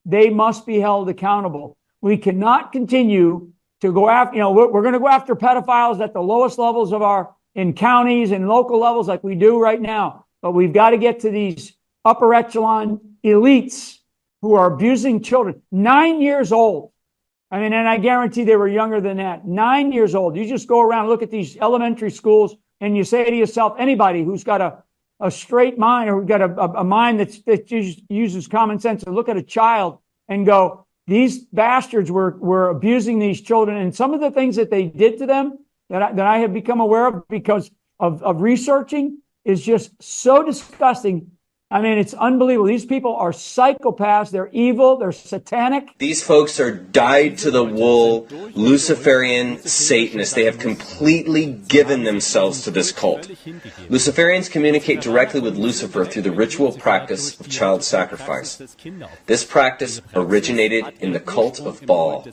they must be held accountable. We cannot continue to go after, we're going to go after pedophiles at the lowest levels in counties and local levels like we do right now. But we've got to get to these upper echelon elites who are abusing children. 9 years old. I mean, and I guarantee they were younger than that. 9 years old. You just go around, look at these elementary schools, and you say to yourself, anybody who's got a straight mind or who's got a mind that uses common sense, and look at a child and go, these bastards were abusing these children. And some of the things that they did to them that I have become aware of because of researching is just so disgusting. I mean, it's unbelievable. These people are psychopaths. They're evil. They're satanic. These folks are dyed-to-the-wool, Luciferian Satanists. They have completely given themselves to this cult. Luciferians communicate directly with Lucifer through the ritual practice of child sacrifice. This practice originated in the cult of Baal.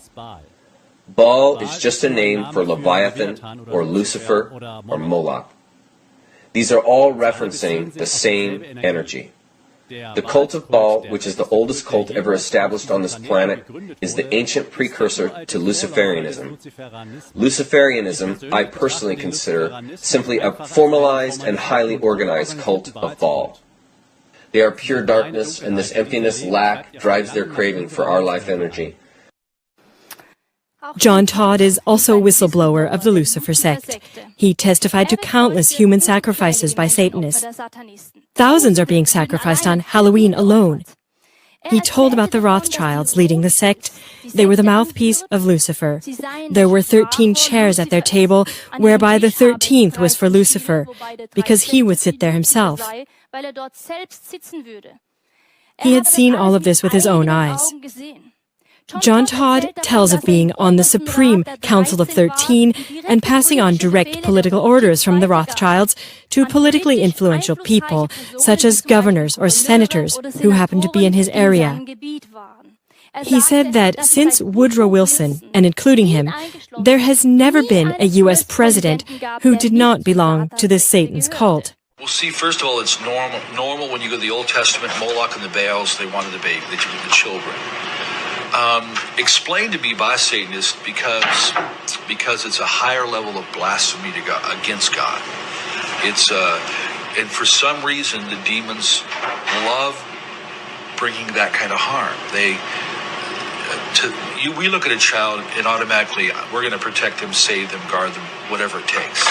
Baal is just a name for Leviathan or Lucifer or Moloch. These are all referencing the same energy. The cult of Baal, which is the oldest cult ever established on this planet, is the ancient precursor to Luciferianism. Luciferianism, I personally consider, simply a formalized and highly organized cult of Baal. They are pure darkness, and this emptiness, lack, drives their craving for our life energy. John Todd is also a whistleblower of the Lucifer sect. He testified to countless human sacrifices by Satanists. Thousands are being sacrificed on Halloween alone. He told about the Rothschilds leading the sect. They were the mouthpiece of Lucifer. There were 13 chairs at their table, whereby the 13th was for Lucifer, because he would sit there himself. He had seen all of this with his own eyes. John Todd tells of being on the Supreme Council of 13 and passing on direct political orders from the Rothschilds to politically influential people, such as governors or senators who happened to be in his area. He said that since Woodrow Wilson, and including him, there has never been a U.S. president who did not belong to this Satan's cult. Well, see, first of all, it's normal when you go to the Old Testament, Moloch and the Baals, they wanted the baby, they took the children. Explained to me by Satanists because it's a higher level of blasphemy to God, against God. It's and for some reason the demons love bringing that kind of harm. We look at a child and automatically we're going to protect them, save them, guard them, whatever it takes.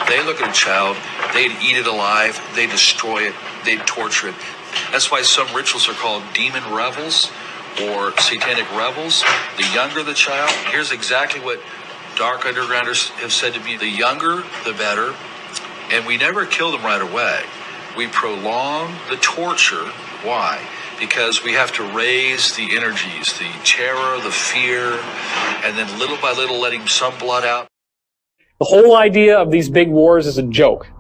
They look at a child, they'd eat it alive, they destroy it, they'd torture it. That's why some rituals are called demon revels or satanic revels. The younger the child, here's exactly what dark undergrounders have said to me: the younger, the better. And we never kill them right away. We prolong the torture. Why? Because we have to raise the energies, the terror, the fear, and then little by little letting some blood out. The whole idea of these big wars is a joke.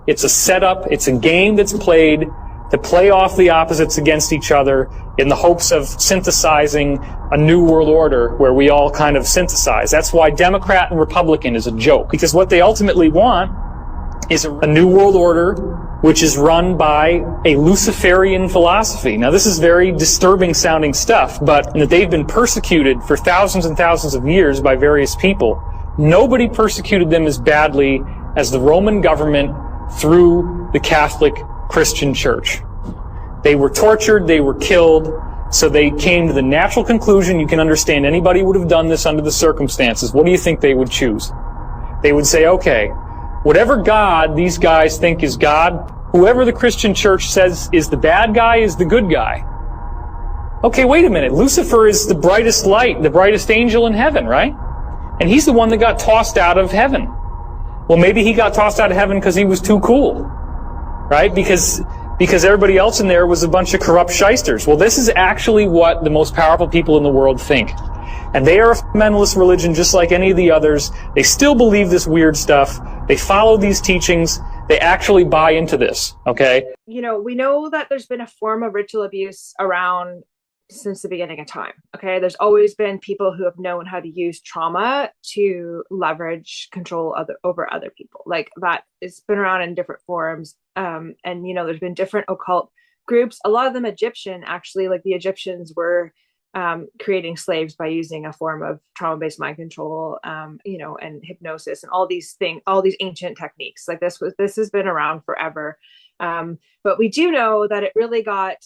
It's a setup, it's a game that's played to play off the opposites against each other in the hopes of synthesizing a new world order where we all kind of synthesize. That's why Democrat and Republican is a joke, because what they ultimately want is a new world order which is run by a Luciferian philosophy. Now, this is very disturbing sounding stuff, but they've been persecuted for thousands and thousands of years by various people. Nobody persecuted them as badly as the Roman government through the Catholic Christian Church. They were tortured, they were killed, so they came to the natural conclusion. You can understand anybody would have done this under the circumstances. What do you think they would choose? They would say, okay, whatever God these guys think is God, whoever the Christian Church says is the bad guy is the good guy. Okay, wait a minute. Lucifer is the brightest light, the brightest angel in heaven, right? And he's the one that got tossed out of heaven. Well, maybe he got tossed out of heaven because he was too cool, right? Because everybody else in there was a bunch of corrupt shysters. Well, this is actually what the most powerful people in the world think. And they are a fundamentalist religion just like any of the others. They still believe this weird stuff. They follow these teachings. They actually buy into this, okay? You know, we know that there's been a form of ritual abuse around since the beginning of time, okay? There's always been people who have known how to use trauma to leverage control over other people. Like, that has been around in different forms. And, you know, there's been different occult groups, a lot of them Egyptian, actually, like the Egyptians were creating slaves by using a form of trauma-based mind control, and hypnosis and all these things, all these ancient techniques. Like this has been around forever. But we do know that it really got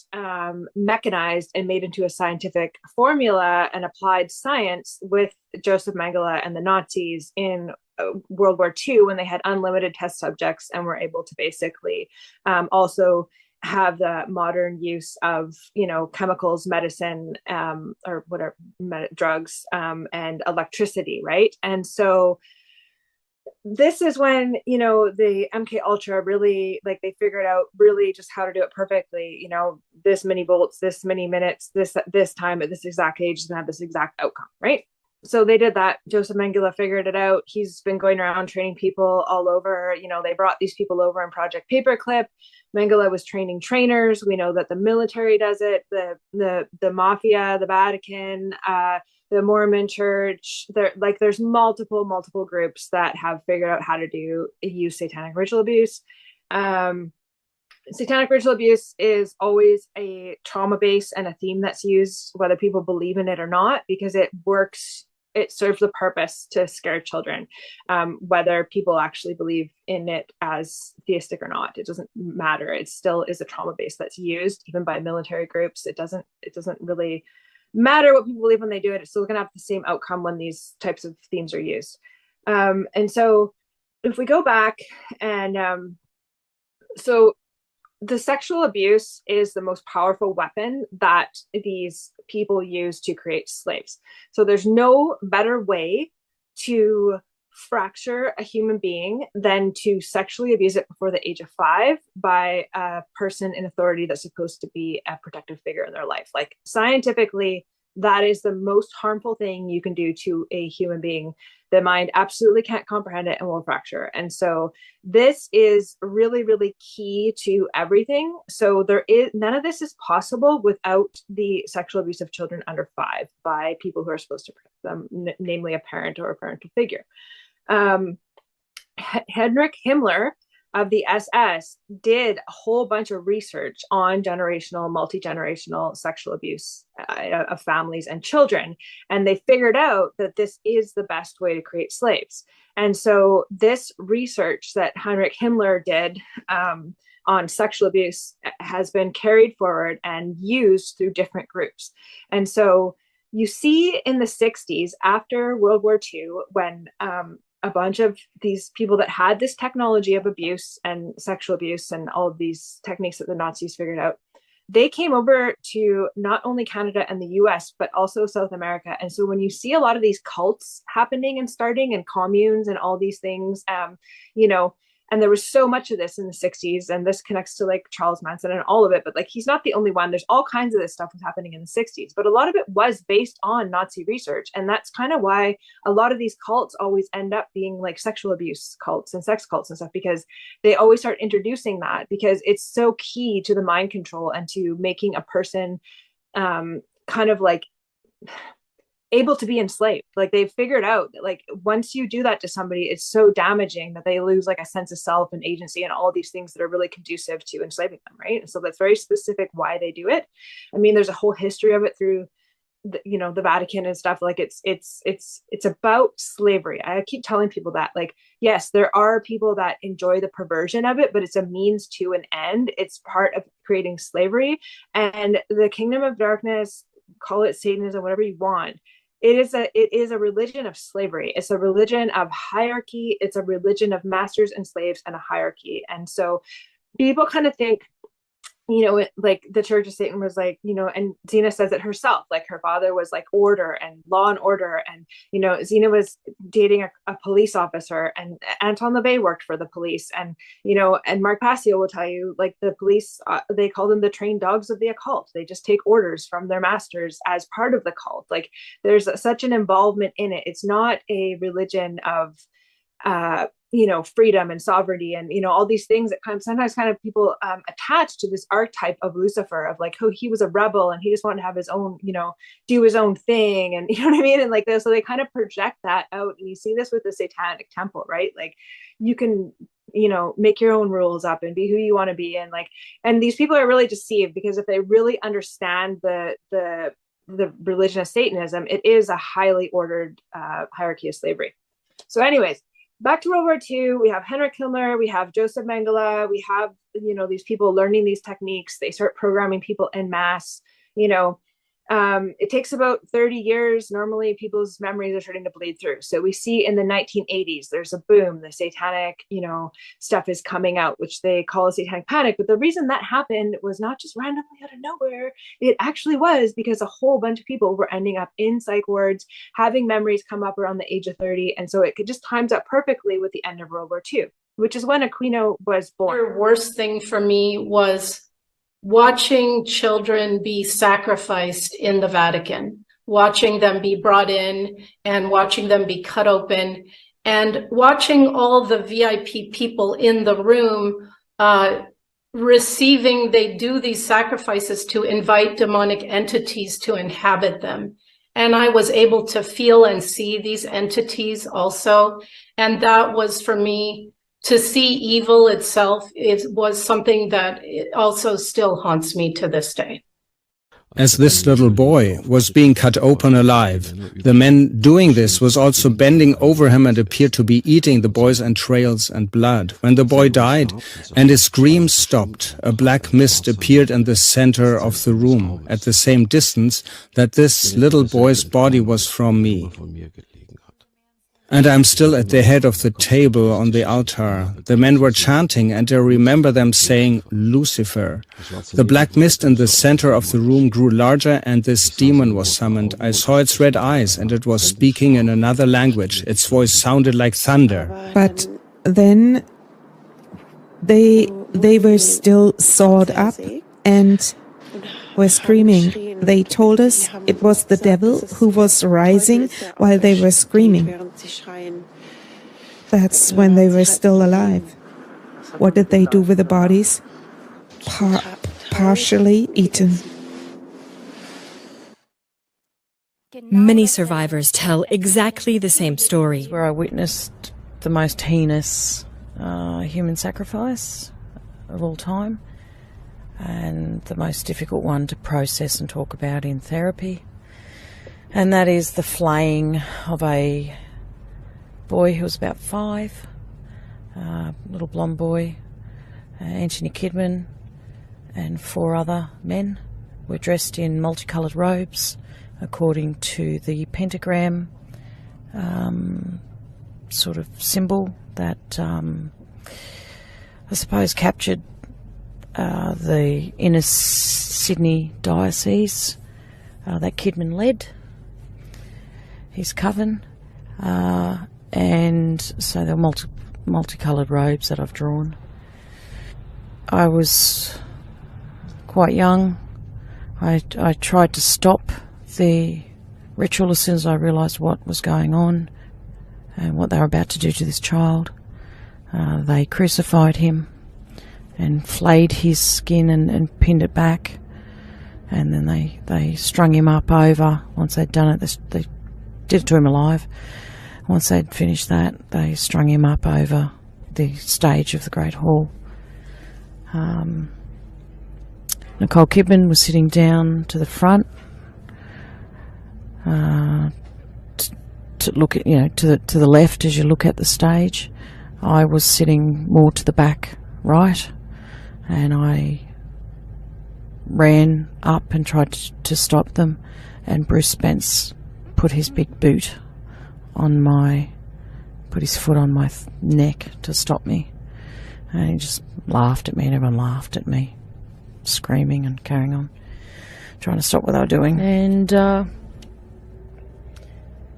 mechanized and made into a scientific formula and applied science with Joseph Mengele and the Nazis in World War II, when they had unlimited test subjects and were able to basically also have the modern use of, chemicals, medicine, or whatever, drugs, and electricity, right? And so this is when, the MK Ultra really, like, they figured out really just how to do it perfectly. This many volts, this many minutes, this time at this exact age is gonna have this exact outcome, right? So they did that. Joseph Mengele figured it out. He's been going around training people all over. They brought these people over in Project Paperclip. Mengele was training trainers. We know that the military does it, the mafia, the Vatican, the Mormon Church. There's multiple groups that have figured out how to use satanic ritual abuse. Satanic ritual abuse is always a trauma base and a theme that's used, whether people believe in it or not, because it works. It serves the purpose to scare children, whether people actually believe in it as theistic or not. It doesn't matter. It still is a trauma base that's used even by military groups. It doesn't really matter what people believe when they do it. It's still going to have the same outcome when these types of themes are used. And so if we go back and so the sexual abuse is the most powerful weapon that these people use to create slaves. So there's no better way to fracture a human being than to sexually abuse it before the age of 5 by a person in authority that's supposed to be a protective figure in their life. Like, scientifically, that is the most harmful thing you can do to a human being. The mind absolutely can't comprehend it and will fracture. And so this is really, really key to everything. So none of this is possible without the sexual abuse of children under 5 by people who are supposed to protect them, namely a parent or a parental figure. Heinrich Himmler of the SS did a whole bunch of research on multi-generational sexual abuse of families and children. And they figured out that this is the best way to create slaves. And so this research that Heinrich Himmler did on sexual abuse has been carried forward and used through different groups. And so you see in the 60s, after World War II, when a bunch of these people that had this technology of abuse and sexual abuse and all of these techniques that the Nazis figured out, they came over to not only Canada and the US, but also South America. And so when you see a lot of these cults happening and starting and communes and all these things, and there was so much of this in the 60s, and this connects to like Charles Manson and all of it, but like, he's not the only one. There's all kinds of this stuff was happening in the 60s, but a lot of it was based on Nazi research. And that's kind of why a lot of these cults always end up being like sexual abuse cults and sex cults and stuff, because they always start introducing that, because it's so key to the mind control and to making a person kind of like able to be enslaved. Like, they've figured out that like, once you do that to somebody, it's so damaging that they lose like a sense of self and agency and all these things that are really conducive to enslaving them, right? And so that's very specific why they do it. I mean, there's a whole history of it through the Vatican and stuff. Like, it's about slavery. I keep telling people that, like, yes, there are people that enjoy the perversion of it, but it's a means to an end. It's part of creating slavery. And the kingdom of darkness, call it Satanism, whatever you want, it is a religion of slavery. It's a religion of hierarchy. It's a religion of masters and slaves and a hierarchy. And so people kind of think, like the Church of Satan was like, and Xena says it herself, like her father was like order and law and order. And, Xena was dating a police officer, and Anton LaVey worked for the police. And, and Mark Passio will tell you, like, the police, they call them the trained dogs of the occult. They just take orders from their masters as part of the cult. Like, there's such an involvement in it. It's not a religion of, freedom and sovereignty and, all these things that sometimes people attach to this archetype of Lucifer, of like, oh, he was a rebel and he just wanted to have his own, do his own thing. And you know what I mean? And like this, so they kind of project that out. And you see this with the Satanic Temple, right? Like, you can, make your own rules up and be who you want to be. And these people are really deceived, because if they really understand the religion of Satanism, it is a highly ordered hierarchy of slavery. So anyways, back to World War II, we have Henrik Himmler, we have Joseph Mengele, we have, these people learning these techniques. They start programming people en masse. It takes about 30 years. Normally people's memories are starting to bleed through. So we see in the 1980s, there's a boom, the satanic, stuff is coming out, which they call a satanic panic. But the reason that happened was not just randomly out of nowhere. It actually was because a whole bunch of people were ending up in psych wards, having memories come up around the age of 30. And so it just times up perfectly with the end of World War II, which is when Aquino was born. The worst thing for me was watching children be sacrificed in the Vatican, watching them be brought in and watching them be cut open, and watching all the VIP people in the room they do these sacrifices to invite demonic entities to inhabit them. And I was able to feel and see these entities also. And that was, for me, to see evil itself, it was something that also still haunts me to this day. As this little boy was being cut open alive, the man doing this was also bending over him and appeared to be eating the boy's entrails and blood. When the boy died and his screams stopped, a black mist appeared in the center of the room, at the same distance that this little boy's body was from me. And I'm still at the head of the table on the altar. The men were chanting, and I remember them saying, Lucifer. The black mist in the center of the room grew larger, and this demon was summoned. I saw its red eyes, and it was speaking in another language. Its voice sounded like thunder. But then they were still sawed up and were screaming. They told us it was the devil who was rising while they were screaming. That's when they were still alive. What did they do with the bodies? Partially eaten. Many survivors tell exactly the same story. Where I witnessed the most heinous human sacrifice of all time, and the most difficult one to process and talk about in therapy, and that is the flaying of a boy who was about 5, little blonde boy. Anthony Kidman and 4 other men were dressed in multicoloured robes according to the pentagram sort of symbol that I suppose captured the inner Sydney diocese that Kidman led, his coven, and so there were multicoloured robes that I've drawn. I was quite young. I tried to stop the ritual as soon as I realised what was going on and what they were about to do to this child. They crucified him and flayed his skin and pinned it back, and then they strung him up over. Once they'd done it, they did it to him alive. Once they'd finished that, they strung him up over the stage of the Great Hall. Nicole Kidman was sitting down to the front to look at, to the left as you look at the stage. I was sitting more to the back right, and I ran up and tried to stop them, and Bruce Spence put his big boot on put his foot on my neck to stop me, and he just laughed at me, and everyone laughed at me, screaming and carrying on, trying to stop what they were doing. And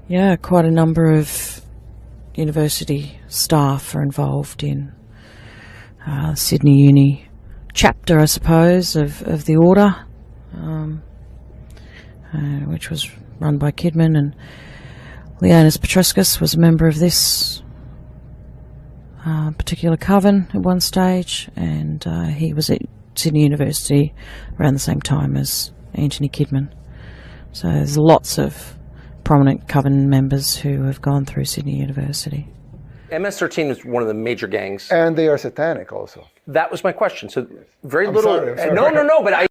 yeah, quite a number of university staff are involved in Sydney Uni chapter, I suppose, of the order, which was run by Kidman, and Leonis Petrescus was a member of this particular coven at one stage, and he was at Sydney University around the same time as Anthony Kidman. So there's lots of prominent coven members who have gone through Sydney University. MS-13 is one of the major gangs. And they are satanic also. That was my question. So very I'm little. sorry. No, but